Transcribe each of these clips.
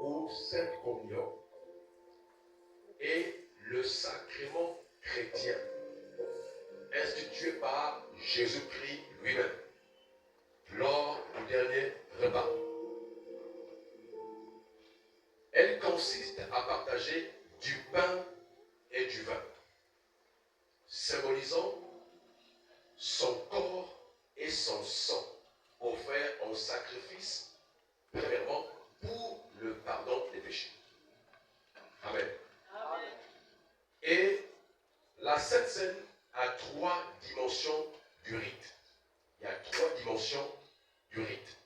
ou Sainte Communion est le sacrement chrétien institué par Jésus-Christ lui-même lors du dernier repas. Elle consiste à partager du pain et du vin, symbolisant son corps et son sang offerts en sacrifice, premièrement pour le pardon des péchés. Amen. Amen. Et la Sainte Seine a 3 dimensions du rite. Il y a 3 dimensions du rite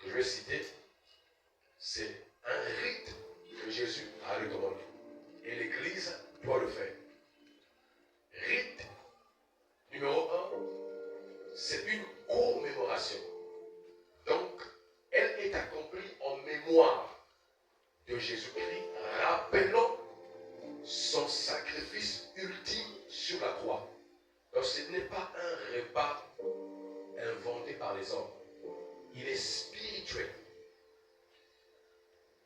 que je vais citer. C'est un rite que Jésus a recommandé. Et l'Église doit le faire. Rite numéro 1, c'est une commémoration. Donc, elle est accomplie en mémoire de Jésus-Christ, rappelant son sacrifice ultime sur la croix. Donc, ce n'est pas un repas inventé par les hommes. Il est spirituel.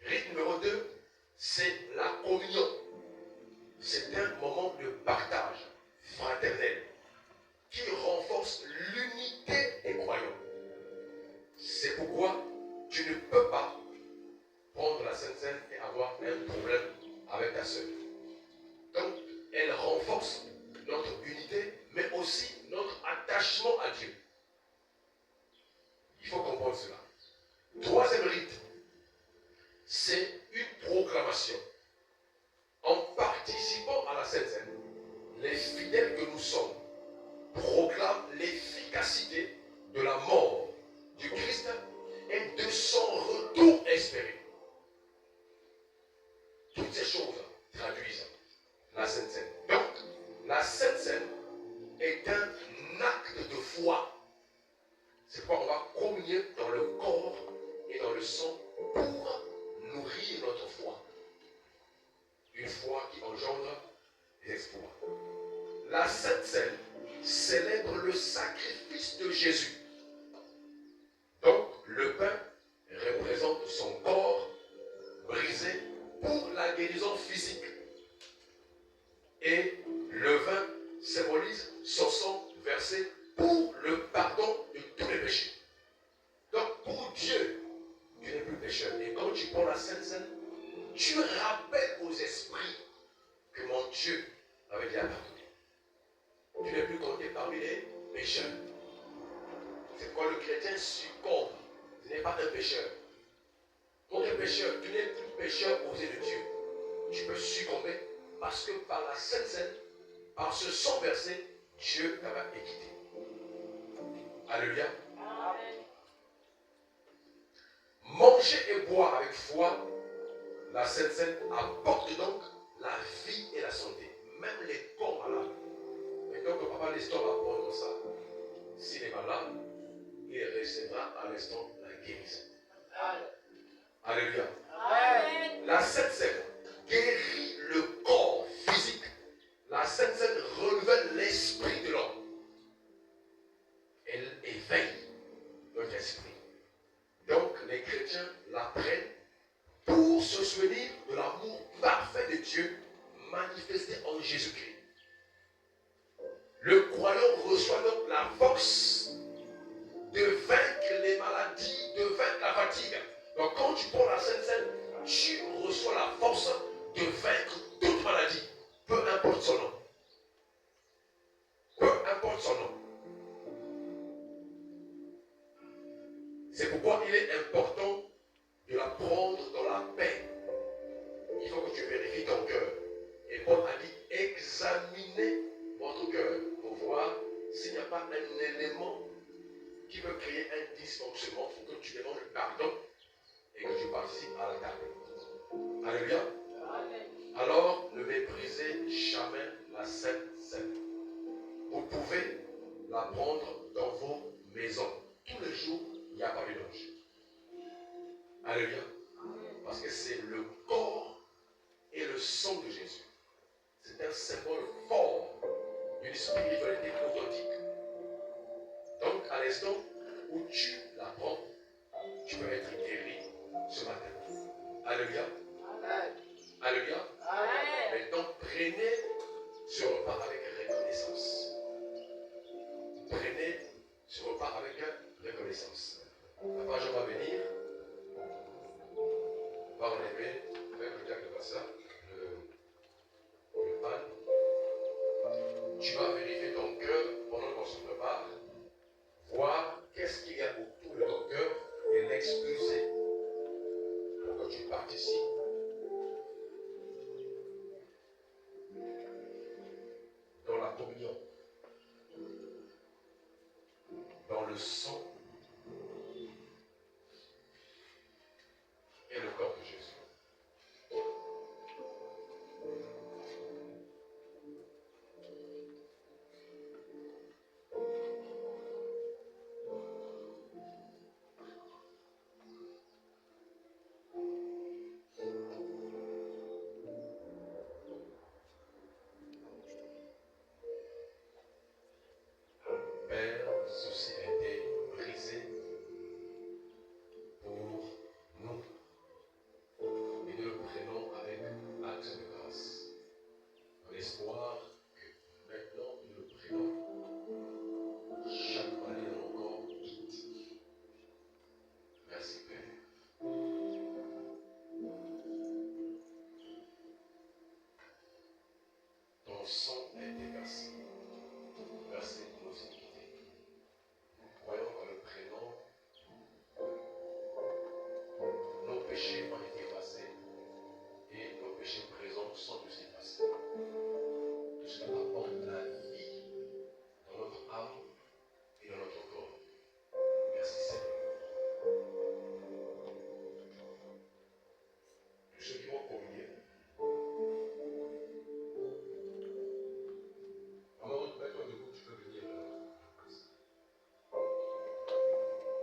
Rite numéro 2, c'est la communion. C'est un moment de partage fraternel qui renforce l'unité des croyants. C'est pourquoi tu ne peux pas prendre la Sainte Seine et avoir un problème avec ta sœur. Donc, elle renforce notre unité, mais aussi notre attachement à Dieu. Il faut comprendre cela. Troisième rite, c'est une proclamation. En participant à la Sainte Seine, les fidèles que nous sommes proclament l'efficacité de la mort du Christ et de son retour espéré. Toutes ces choses traduisent la Sainte Seine. Donc, la Sainte Seine est un acte de foi. C'est pourquoi on va communier dans le corps et dans le sang pour nourrir notre foi. Une foi qui engendre des exploits. La Sainte Seine célèbre le sacrifice de Jésus. Donc, le pain représente son corps brisé pour la guérison physique. Et le vin symbolise son sang versé pour le pardon de tous les péchés. Donc, pour Dieu, tu n'es plus pécheur. Et quand tu prends la Sainte Seine, tu rappelles aux esprits que mon Dieu avait déjà pardonné. Tu n'es plus compté parmi les pécheurs. C'est quand le chrétien succombe. Tu n'es pas un pécheur. Quand tu es pécheur, tu n'es plus pécheur aux yeux de Dieu. Tu peux succomber parce que par la Sainte Seine, par ce sang versé, Dieu t'avait équité. Alléluia. Amen. Manger et boire avec foi, la Sainte Seine apporte donc la vie et la santé. Même les corps malades. Mais donc le papa l'estomac va prendre ça. S'il est malade, il recevra à l'instant la guérison. Alléluia. Amen. La Sainte Seine guérit le corps physique. La Sainte Seine renouvelle l'esprit de l'homme. Elle éveille notre esprit. Donc les chrétiens la prennent pour se souvenir de l'amour parfait de Dieu manifesté en Jésus-Christ. Le croyant reçoit donc la force de vaincre les maladies, de vaincre la fatigue. Donc quand tu prends la Sainte Seine, tu reçois la force de vaincre toute maladie, peu importe son nom. Peu importe son nom. C'est pourquoi il est important de la prendre dans la paix. Il faut que tu vérifies ton cœur. Et Paul a dit, examinez votre cœur pour voir s'il n'y a pas un élément qui peut créer un dysfonctionnement pour que tu demandes le pardon et que tu participes à la table. Alléluia. Alors, ne méprisez jamais la Sainte Seine. Vous pouvez la prendre dans vos maisons. Tous les jours, il n'y a pas de danger. Alléluia. Parce que c'est le corps et le sang de Jésus. C'est un symbole fort d'une spiritualité authentique. Donc, à l'instant où tu la prends, tu peux être guéri ce matin. Alléluia. Alléluia. Alléluia. Maintenant, prenez ce repas avec reconnaissance. Prenez ce repas avec reconnaissance. La page va venir. On va enlever avec le diable de ça, le pan. Tu vas vérifier ton cœur pendant qu'on se prépare. Voir qu'est-ce qu'il y a autour de ton cœur et l'expulser. Pour que tu participes. Dans la communion. Dans le sang et le corps de Jésus. Père, ceci a été brisé pour nous. Et nous le prenons avec acte de grâce. Dans l'espoir que maintenant nous le prenons chaque maladie dans nos corps quitte. Merci Père. Ton sang a été versé. Versé pour nos iniquités. Voyons qu'en le prenant, nos péchés ont été effacés et nos péchés présents sont aussi effacés. Tout ce qui apporte la vie dans notre âme et dans notre corps. Merci Seigneur. Tous ceux qui vont communier, maman, mets-toi debout, tu peux venir.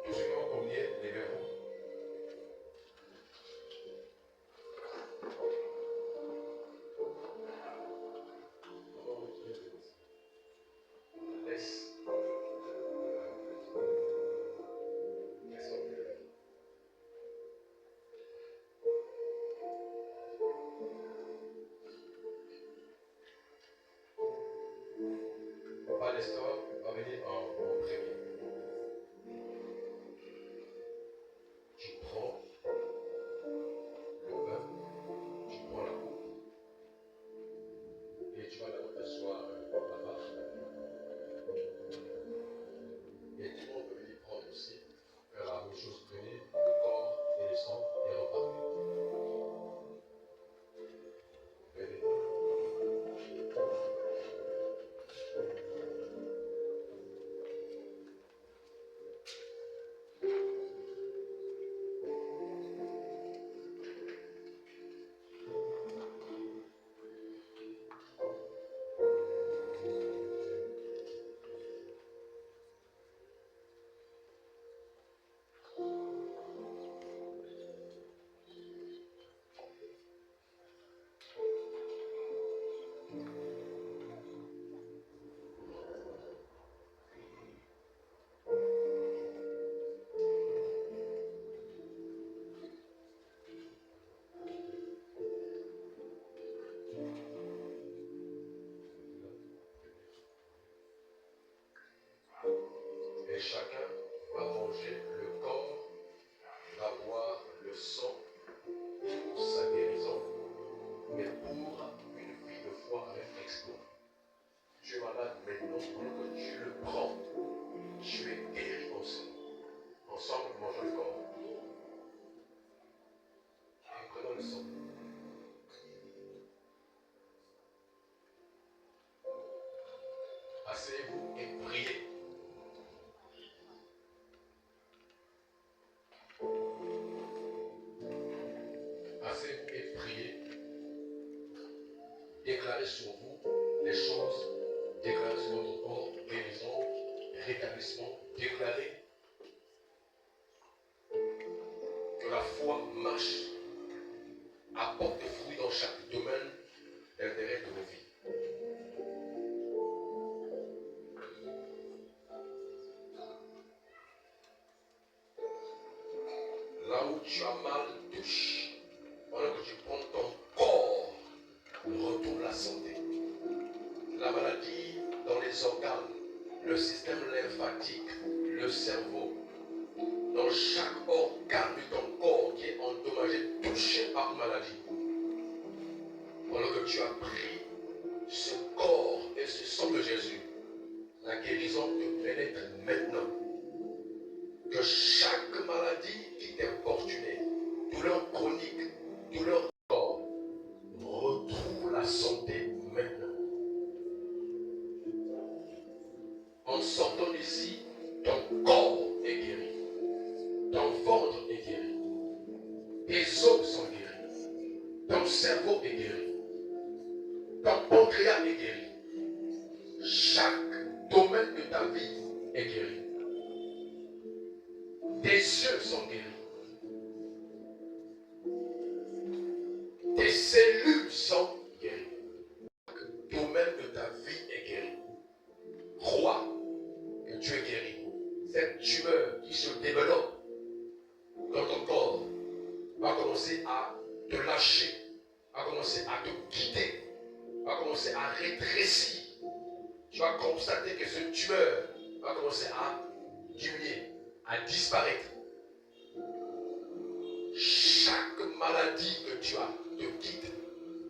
Tous ceux qui vont communier, levez-vous. Laisse. Papa Nestor va venir en premier. Tu prends le pain, tu prends la coupe et tu vas d'abord t'asseoir là-bas. Et tout le monde peut venir prendre aussi, faire la même chose, prenez le corps et le sang et repartez. Venez. Et chacun va manger le corps, va boire le sang pour sa guérison, mais pour une vie de foi avec exploit. Tu es malade maintenant, pendant que tu le prends, tu es guéri aussi. Ensemble, mangeons le corps. Et prenons le sang. Asseyez-vous et priez. Asseyez-vous et priez. Déclarez sur vous les choses. Déclarez sur votre corps guérison, rétablissement. Déclarez que la foi marche, apporte des fruits dans chaque domaine d'intérêt de vos vies. Là où tu as mal, touche. les organes, le système lymphatique, le cerveau, dans chaque organe de ton corps qui est endommagé, touché par une maladie. Pendant que tu as pris ce corps et ce sang de Jésus, la guérison te pénètre maintenant. Que chaque maladie qui t'importunait, douleur chronique, douleur corps, retrouve la santé maintenant. En sortant d'ici, ton corps est guéri. Ton ventre est guéri. Tes os sont guéris. Ton cerveau est guéri. Ton pancréas est guéri. Chaque domaine de ta vie est guéri. Tes yeux sont guéris. Tes cellules sont guéries. Chaque domaine de ta vie est guéri. Crois que tu es guéri. Cette tumeur qui se développe dans ton corps va commencer à te lâcher, va commencer à te quitter, va commencer à rétrécir. Tu vas constater que cette tumeur va commencer à diminuer, à disparaître. Chaque maladie que tu as te quitte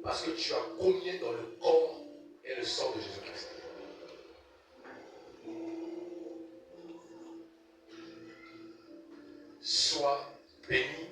parce que tu as communié dans le corps et le sang de Jésus-Christ. Sois béni